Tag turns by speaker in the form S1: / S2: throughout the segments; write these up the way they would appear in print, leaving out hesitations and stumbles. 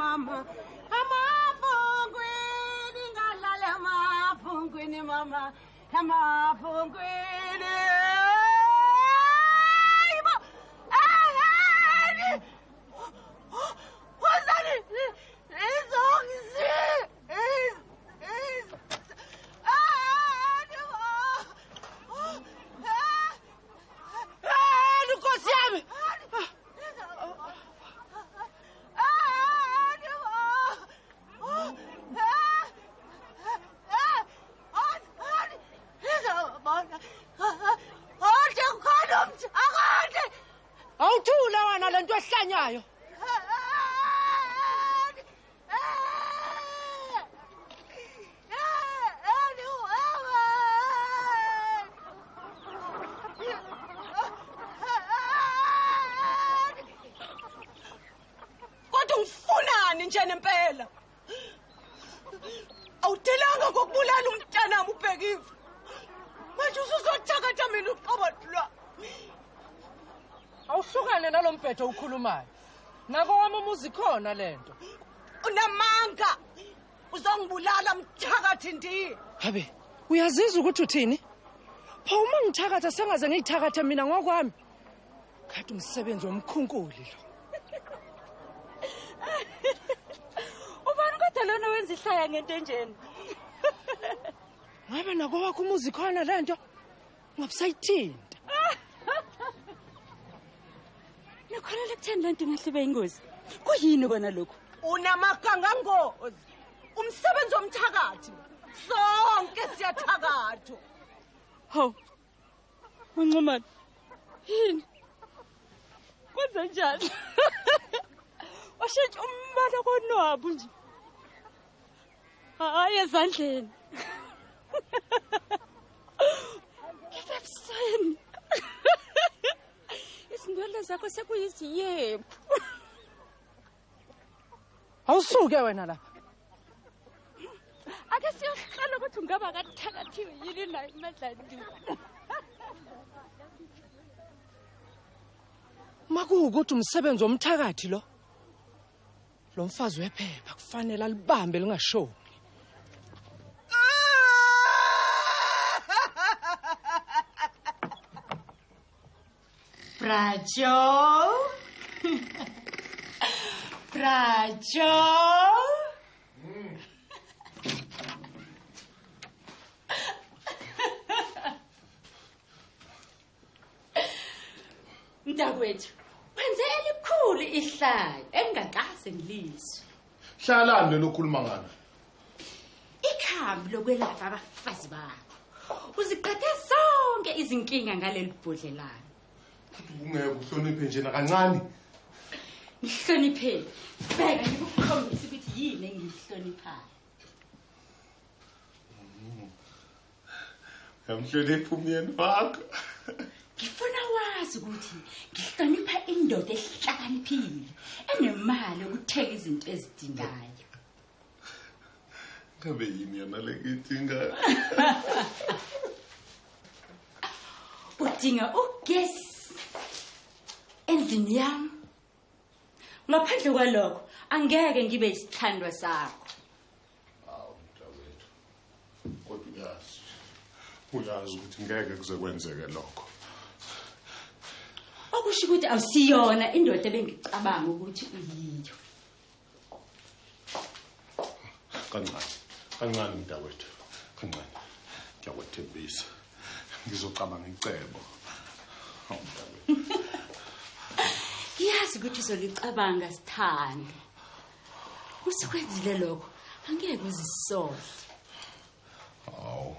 S1: mama. Amafungwini ngalala amafungwini mama. Amafungwini.
S2: Awuthula wena lento ehlanyayo.
S1: Kodwa ufunani nje nempela? Awudelanga ngokubulala umntana ubhekiwe. Manje usuzothakatha mina uqobothula.
S2: Awuhlukane nalombhedo ukhulumayo. Nako wami umuzi khona lento.
S1: Unamanga. Uzongibulala mthakathi ndiye.
S2: Habe, uyazizwa ukuthi uthini? Pha uma ngithakatha sengaze ngiyithakathe mina ngokwami. Khathi umsebenzi womkhunkuli lo.
S3: Ubani kodwa lona wenza ihlaya ngento enjeni?
S2: Ngabe nako wakho umuzi khona lento? Ngabusayithinta.
S3: Nakholele kutheni lento ngahlebe ingozi? Kuyini kona lokho?
S1: Unamakanga ngozi. Umsebenzi womthakathi. Sonke siyathakatha.
S3: Haw. Uncumana. Yini? Kwenza njani? Washintsha umbala konwabu nje. Hayi ezandleni. Ngifebuseni. Isindwele zakho sekuyiziyephu.
S2: Awusuke wena lapha.
S3: Ake siyohlala ukuthi ungaba kathakathiwe yini nayo imadlandi.
S2: Makuwukuthi umsebenzi womthakathi lo. Lo mfazi wephepha kufanele alibambe lingashoni.
S3: Brajo. Brajo. Mntakwethu, wenze elikhulu ihlaya engaqase ngilizwe.
S4: Hlalani lokhuluma ngani?
S3: Ikhambi lokwelapha abafazi bakho. Uziqede zonke izinkinga ngaleli bhodlelana.
S4: Ungeke uhloniphe nje nakancane.
S3: Ngihloniphele. Bheka ngikukhombisa ukuthi yini engihloniphayo.
S4: Yamhlonipha umyeni wakho.
S3: Ngifuna wazi ukuthi ngihlonipha indoda ehlakaniphile enemali ukuthenga izinto ezidingayo.
S4: Ngabe yini yona lekidinga?
S3: Udinga ugesi endlini yami. Ngaphandle kwalokho angeke ngibe isithandwa sakho.
S4: Hawu mntakwethu. Kodwa uyazi ukuthi ngeke kuze kwenzeke lokho.
S3: Okusho ukuthi awusiyona indoda ebengicabanga ukuthi uyiyo.
S4: Kancane mntakwethu. Kancane. Ngiyakwethembisa. Ngizocabanga icebo. Hawu mntakwethu.
S3: Ngiyazi ukuthi uzolicabanga Sithando. Usikwenzile lokho angeke uzisole.
S4: Hawu.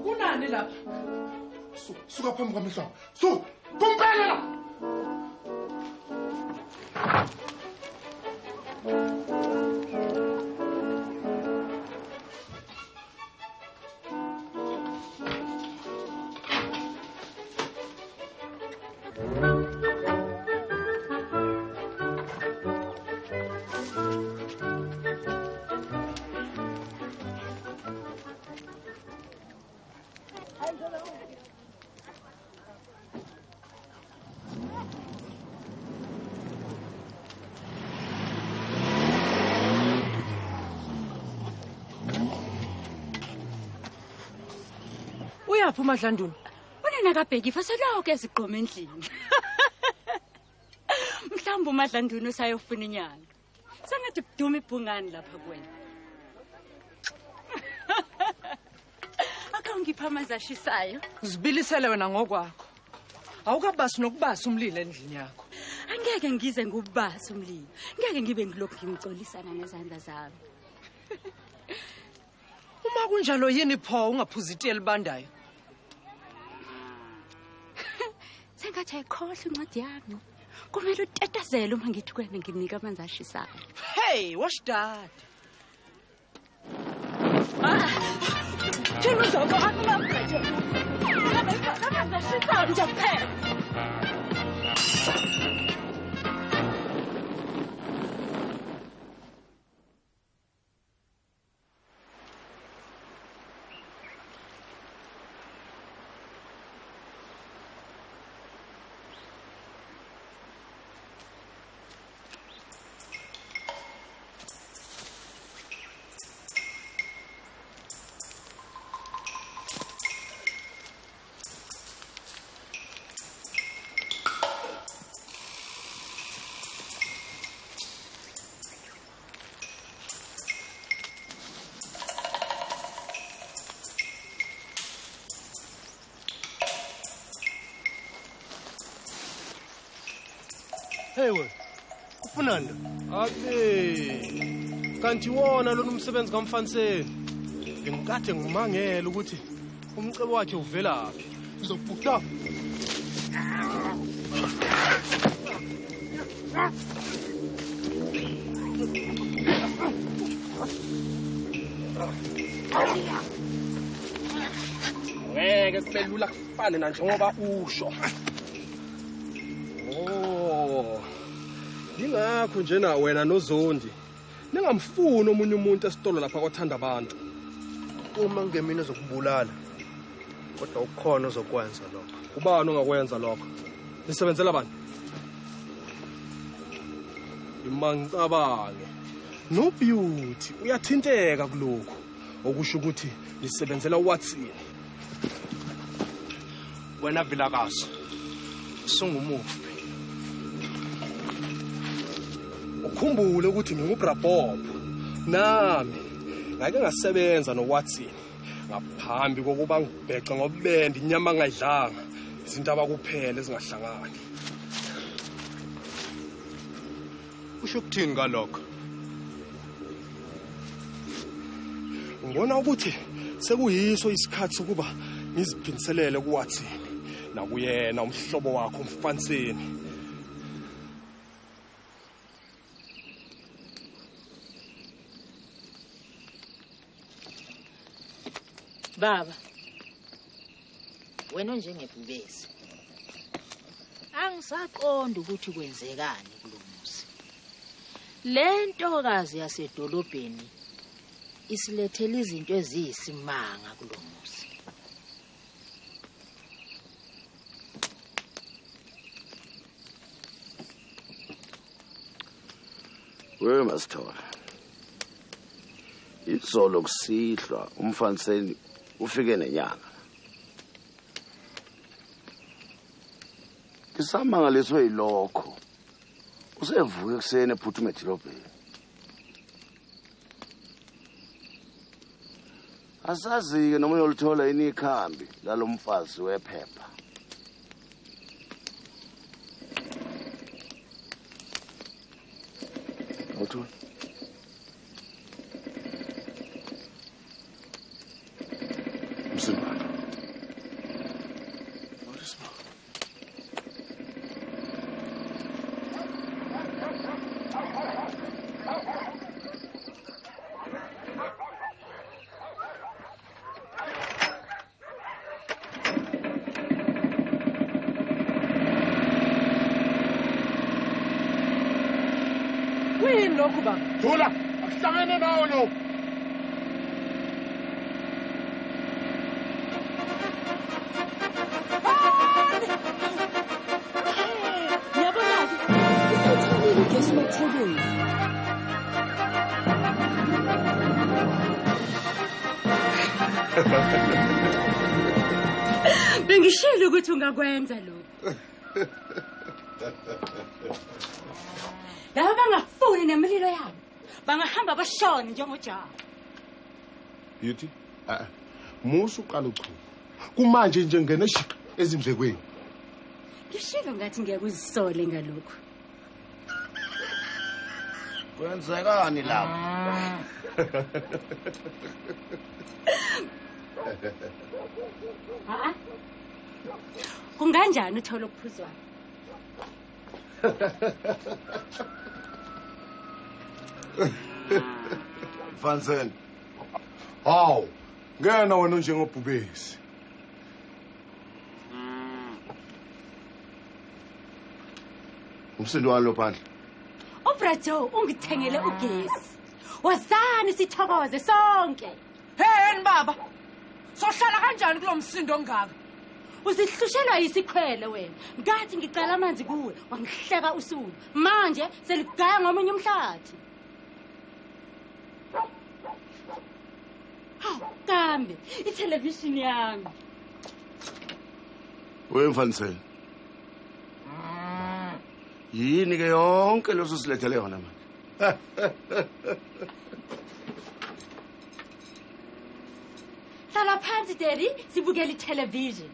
S2: Kunani lapha?
S4: Suka phambi kwamehlo. Suka. Kumpela la.
S2: uyaphi uMadlanduni?
S3: Unina kaBheki faseloko eziqhoma endlini. Mhlawumbe uMadlanduni usayofuna inyanga. Sengathi kuduma ibhungani lapha kuwena. Akangipha amanzi ashisayo.
S2: Uzibilisele wena ngokwakho. Awukabasi nokubasa umlilo endlini yakho.
S3: Angeke ngize ngubasi umlilo. Ngeke ngibe ngilokhu ngimcolisana nezandla zami.
S2: Uma kunjalo yini pho ungaphuza iti elibandayo?
S3: Sengathi ayikhohle incwadi yami. Kumele utetazele uma ngithi kwena nginika amanzi ashisayo.
S2: Hey, wash dad. Thina uzoko akunamkhethe. Amanzi ashisayo nje kuphela.
S5: Hey wena, ufunani? Ake. Kanti wona lo umsebenzi kaMfaniseni. Ngikade ngimangela ukuthi umcebo wakhe uvelaphi.
S4: Ngizokubhuqa.
S5: Ngeke kubelula kufane na njengoba usho. Ingakho nje na wena noZondi ningamfuni omunye umuntu esitolo lapha kwathanda abantu.
S6: Uma ngemini ezokubulala kodwa ukhona ozokwenza lokho.
S5: Ubani ongakwenza lokho? Nisebenzela bani? Imancabange. No beauty uyathinteka kuloko. Okusho ukuthi nisebenzela uwatsini. Wena Vilakazi. Sungumufi. Ukhumbule ukuthi nginguBrabob. Nami ngake ngasebenza noWatsini ngaphambi kokuba ngibheca ngobende inyama ngayidlanga izinto abakuphela ezingahlangani.
S6: Usho ukuthini ngalokho?
S5: Ngibona ukuthi sekuyiso isikhathi sokuba ngiziphindiselele kuWatsini nakuyena umhlobo wakho uMfaniseni.
S7: Baba, wena njengebhubesi. Angisaqonda ukuthi kwenzekani kulomuzi. Le ntokazi yasedolobheni isilethela izinto eziyisimanga kulomuzi.
S8: Wewe Masithola. Izolo kusihlwa uMfaniseni ufike nenyanga. Ngisamangaliswe yilokho. Usevuke kuseni ephuthume edolobheni. Asazi-ke noma uyolithola yini ikhambi lalomfazi wephepha. Awuthola? Msimba.
S2: Kuyini lokhu baba?
S4: Thula, akuhlangene nawo lo.
S3: Yabona-ke, isitholile ugesi umathebeni. Bengishilo ukuthi ungakwenza lokho. Laba bangafuni nemililo yabo. Bangahamba bashone njengojaha.
S4: Beauty? Musu uqala uchuku. Kumanje nje ngene shika ezindlekweni.
S3: Ngishilo ngathi ngiyakuzisole ngalokho.
S8: Kwenzekani lapha?
S3: Kunganjani uthola ukuphuzwayo?
S8: Fansen.
S4: Hawu, ngena wena njengobhubesi.
S8: Umsindo walo phandle.
S3: Ubrato ungithengele ugesi. Wazani sithokoze sonke.
S2: Hey baba. Sohlala kanjani kulomsindo ongaka?
S3: Uzihlushelwa yisikhwele wena. Ngathi ngicela amanzi kuwe, wangihleka usulu. Manje seligaya ngomunye umhlathi. Kambe ithelevishini yami.
S8: Wemfansen. Yini ke yonke loso silethele yona manje?
S3: Hlala phansi Daddy, sibukele itelevision.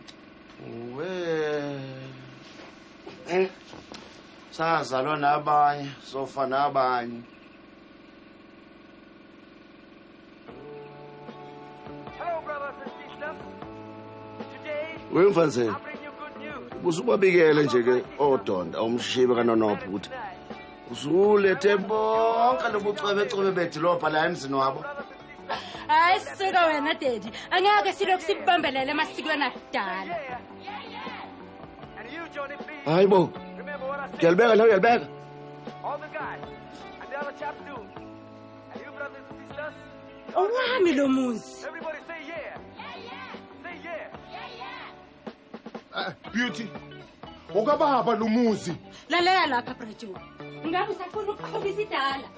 S8: Sazalwa nabanye, sofa nabanye.
S9: Hello, brothers and sisters. Today,
S8: Wemfansen.
S9: I bring you good news.
S8: Busubabikele nje ke odonda umshibe kanonophuthi. Usulethe bonke lobucwebecwebe bedilopha la emzini wabo.
S3: Hayi sika wena Daddy, angeke silokhu sibambelele emasikweni akudala.
S9: And you, Johnny, please.
S8: Hayibo.
S9: Remember what I said.
S8: Uyalibeka la uyalibeka.
S9: All the guys and the other chaps do. And you, brothers and sisters.
S3: Owami lo muzi.
S9: Everybody say yeah. Say yeah.
S4: Beauty. Okababa lumuzi.
S3: Lalela lapha Brato. Ngabe usafuna ukukhombisa idala.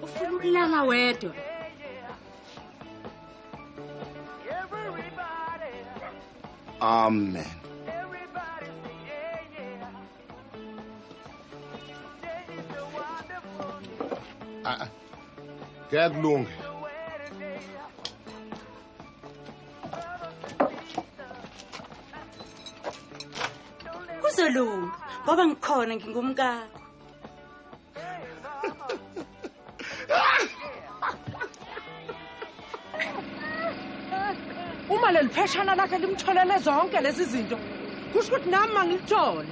S3: Ufuna ukulala wedwa.
S8: Amen.
S4: Kuyakulunga.
S3: Kuzolunga ngoba ngikhona ngingumkakho.
S2: Uma lelipheshana lakhe limtholele zonke lezi zinto, kusho ukuthi nami mangilithole.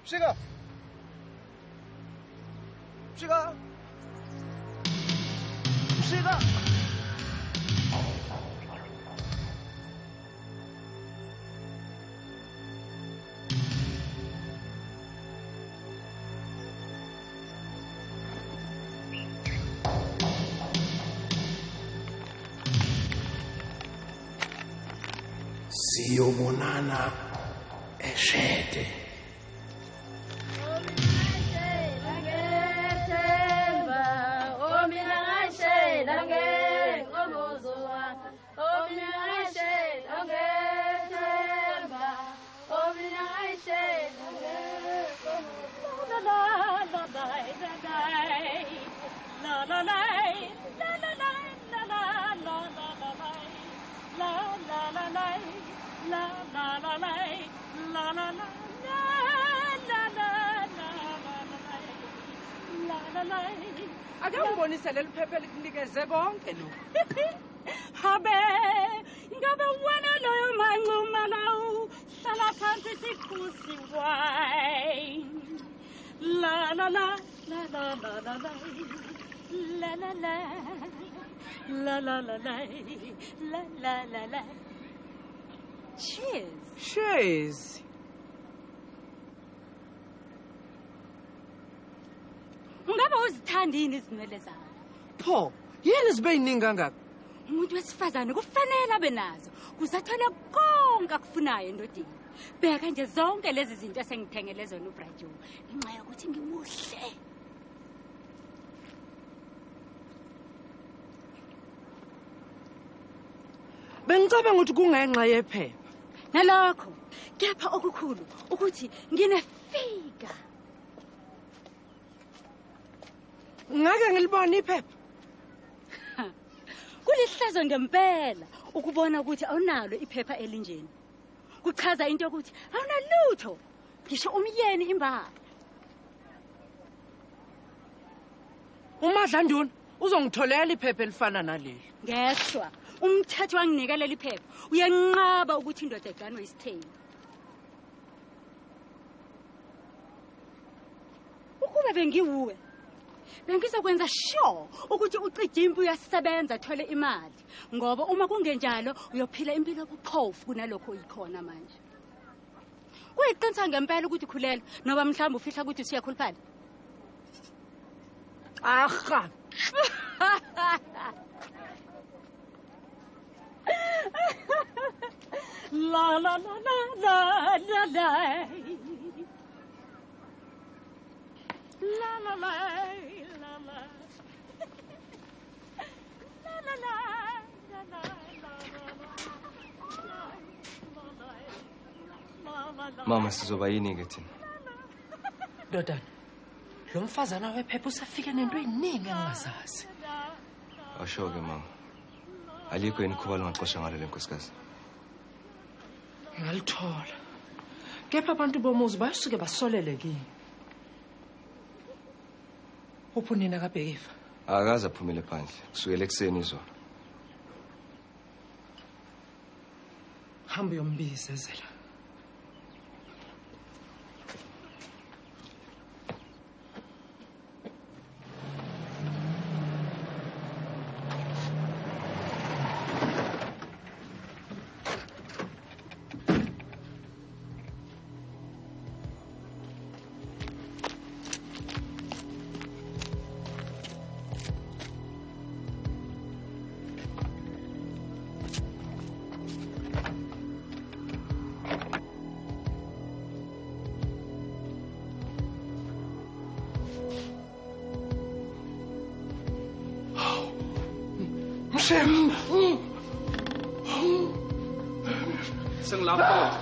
S6: Chega! Chega! Chega!
S8: Siyobonana eShede.
S2: Ake ungibonise leli phepha likunikeze konke lokhu.
S3: habe ngabe wena loyo manquma lawo hlala phansi sikhusi wine la la la la la la la la la la la la la la la la la. Cheers. Ungabe uzithandini izinwele zakho?
S2: Pho, yini zibe yiningi kangaka?
S3: Umuntu wesifazane kufanele abe nazo kuze athole konke akufunayo endodeni. Bheka nje zonke lezi zinto esengithengele zona uBrajo ngenxa yokuthi ngimuhle.
S2: Bengicabanga ukuthi kungenxa yephepha.
S3: Nalokho, kepha okukhulu ukuthi nginefika.
S2: Ngake ngilibona iphepha.
S3: Kulihlazo ngempela ukubona ukuthi awunalo iphepha elinjeni. Kuchaza into ukuthi awunalutho. Ngisho umyeni imbala.
S2: uMadlanduna uzongitholela iphepha elifana naleli.
S3: Ngeshwa, umthetho wanginika leli phepha uyanqaba ukuthi indoda eganwe isithembu. Ukube bengiwuwe, bengizokwenza sure ukuthi uCijimpi uyasebenza athole imali, ngoba uma kungenjalo uyophila impilo obuphofu kunalokho uyikhona manje. Kuyiqinisa ngempela ukuthi khulelwe noba mhlawumbe ufihla ukuthi usiyakhuluphana.
S2: Aha.
S3: La la la la la la la. La la la la la. La la la la la.
S10: Mama sizoba yini ke thina?
S2: Dodana, lo mfazana wephepha usafike nento eyiningi engazazi.
S10: Awusho ke mama. Alikho inikhuba longaxosha ngalo lenkosikazi.
S2: Ngalithola. Kepha abantu bomuzi bayasuke basolele kimi. Upho nina kaBhekifa?
S10: Akaze aphumele phandle kusukela ekseni izolo.
S2: Hamba uyombiza ezela.
S6: Sengilapho.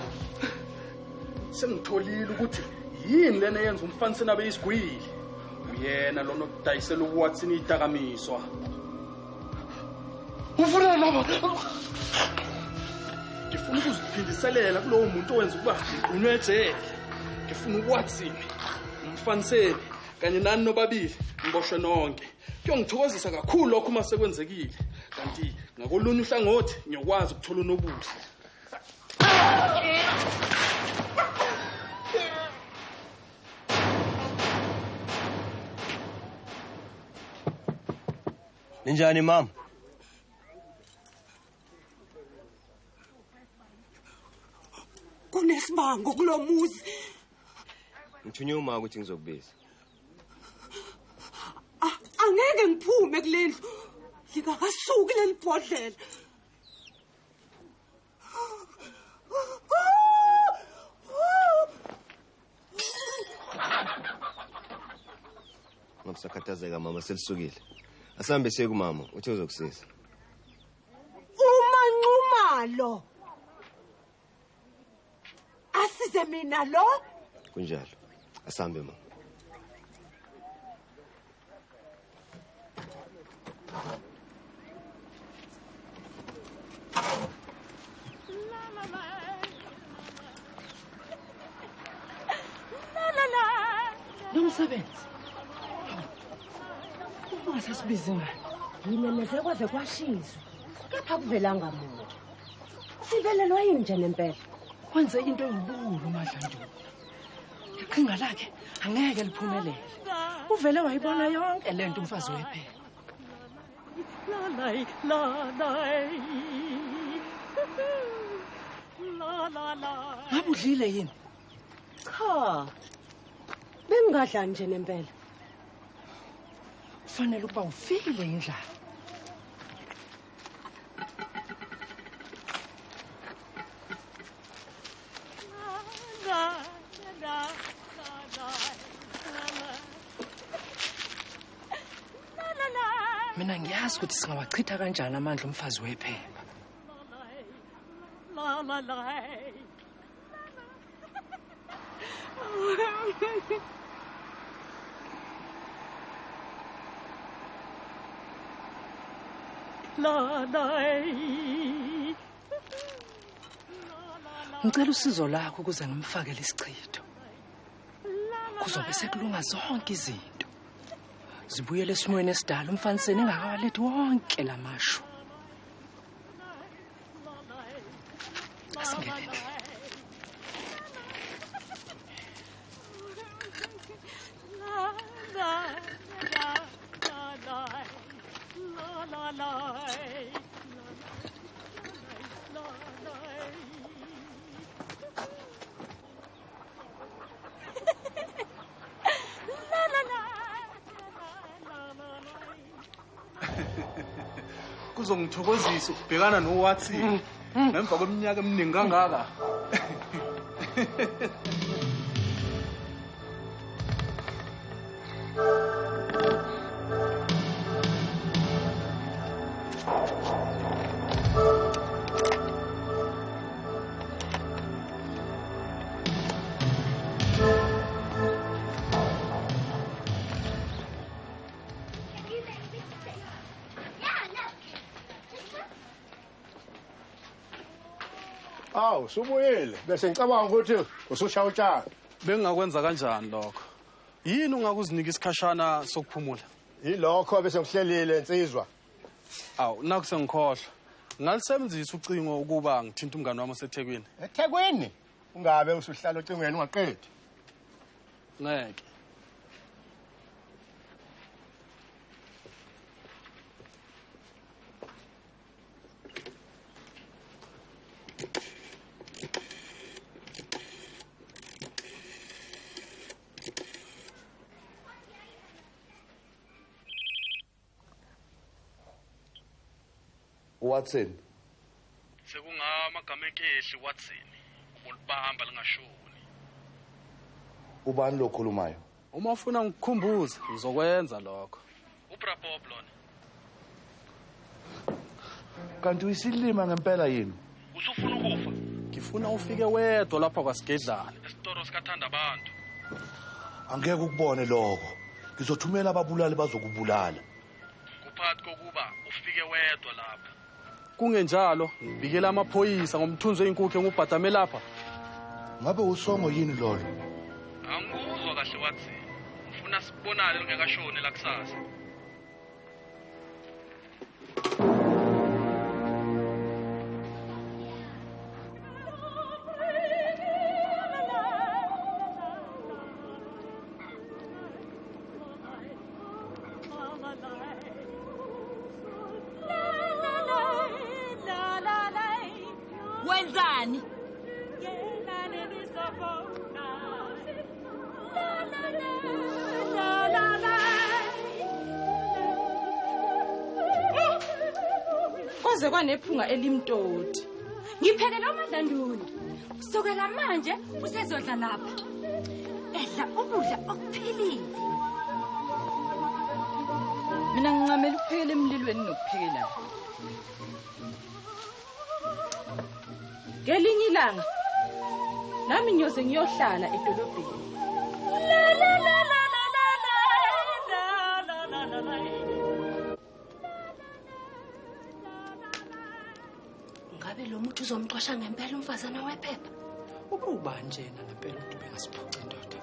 S6: Sengitholile ukuthi yini lena yenza umfaniseni abe isigwili. Uyena lona okudayisela uWatson itakamiswa. Ufuna laba. Ngifuna ukuziphindiselela kulowo muntu owenza ukuba unwejele. Ngifuna uWatson, umfaniseni kanye nani nobabili ngiboshwe nonke. Kuyongithokozisa kakhulu lokho uma sekwenzekile. Kanti ngakolunye uhlangothi ngiyokwazi ukuthola unobuhle.
S10: Ninjani mama?
S1: Kunesibango kulomuzi.
S10: Ngithunywe uma ukuthi ngizokubiza.
S1: Angeke ngiphume kulendlu. Likakasuki lelibhodlela.
S10: Ngomsakhathazeka mama selisukile. Asambe siye kumama uthi uzokusiza.
S1: Umanqumalo. Asize mina lo.
S10: Kunjalo. Asambe mama.
S2: Nomsebenzi. Ungasasibizi ngani?
S1: Yimemeze kwaze kwashizwa. Kepha kuvelanga muntu. Sivelelwa yini nje nempela?
S2: Wenze into enkulu uMadlandulu. Iqhinga lakhe angeke liphumelele. Uvele wayibona yonke lento umfazi wephela. Ngabe udlile yini?
S1: Cha. Bengingadla nje nempela.
S2: Kufanele ukuba ufikile indlala. Mina ngiyazi ukuthi singawachitha kanjani amandla umfazi wephepha. Ngicela usizo lakho ukuze ngimfakele isichitho. Kuzobe sekulunga zonke izinto. Zibuyele esimweni esidala umfaniseni engakawalethi wonke lamashu. Asingene.
S6: Kuzongithokozisa ukubhekana noWatson ngemva kweminyaka eminingi kangaka.
S4: Awu, subuyile. Bese ngicabanga ukuthi usushaya utshani.
S6: Bengingakwenza kanjani lokho? Yini ungakuzinika isikhashana sokuphumula?
S4: Yilokho bese ngihlelile insizwa.
S6: Awu, naku sengikhohlwa. Ngalisebenzisa ucingo ukuba ngithinta umngane wami oseThekwini.
S4: eThekwini? Ungabe usuhlala ocingweni ungaqedi?
S6: Ngeke.
S8: Watson.
S6: Sekungamagama ekhehle Watson. Ubulibamba lingashoni.
S8: Ubani lo khulumayo?
S6: Uma ufuna ngikukhumbuze ngizokwenza lokho. Ubra Bob lona.
S8: Kanti uyisilima ngempela yini?
S6: Usufuna ukufa? Ngifuna ufike wedwa lapha kwaSigedlana. Esitoro sikathanda abantu.
S8: Angeke ukubone lokho. Ngizothumela ababulali bazokubulala.
S6: Kuphathi kokuba ufike wedwa lapha. Kungenjalo, ngibikela amaphoyisa ngomthunzi weinkukhu engubhadame lapha.
S8: Ngabe usongo yini lolo?
S6: Angikuzwa kahle wathi. Ufuna sibonane lingekashoni la kusasa.
S3: Wenzani?
S2: Koze kwanephunga elimtoti.
S3: Ngiphekela uMadlandulu. Kusukela manje usezodla lapha. Edla ukudla okuphilile.
S11: Mina ngincamela ukuphekela emlilweni nokuphekela.
S2: Ngelinye ilanga nami ngiyoze ngiyohlala edolobheni.
S1: Ngabe lo muntu uzomxosha ngempela umfazana wephepha?
S2: Ubani njena ngempela umuntu bengasiphuca indoda.